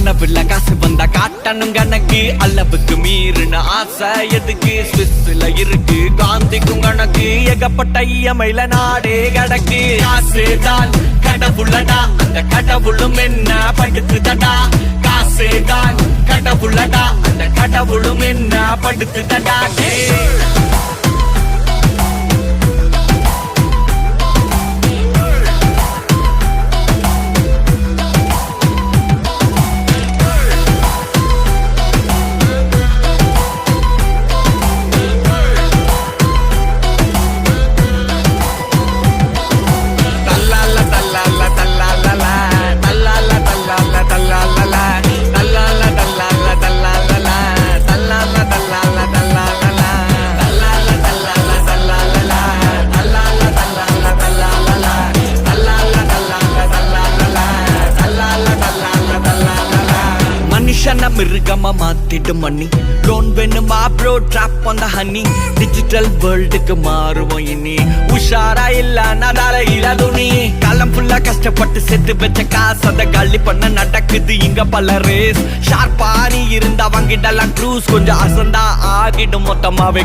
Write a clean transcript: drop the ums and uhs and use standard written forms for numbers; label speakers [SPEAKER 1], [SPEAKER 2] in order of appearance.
[SPEAKER 1] கனவுல காசு வந்தா காட்டணும் கணக்கு அளவுக்கு மீறின ஆசை எதுக்கு ஸ்விஸ்ல இருக்கு காந்திக்கும் கணக்கு ஏகப்பட்ட இயமையில நாடே கிடக்கு காசுதான் கடவுளடா அந்த கடவுளும் என்ன படுத்துதடா காசுதான் கடவுளடா அந்த கடவுளும் என்ன படுத்துதடா மிருகமா மாத்திடும் மணி லோன் வேணுமா bro drop on the honey digital வேர்ல்டுக்கு மாறுவோம் இனி உஷாரா இல்ல நடால இல்ல துணி காலம் ஃபுல்லா கஷ்டப்பட்டு செத்து வச்ச காசு அத காலி பண்ண நடக்குது இங்க பல ரேஸ் ஷார்ப்பா நீ இருந்தா வாங்கிடலாம் க்ரூஸ் கொஞ்சம் அசந்தா ஆகிடும் மொத்தமாவே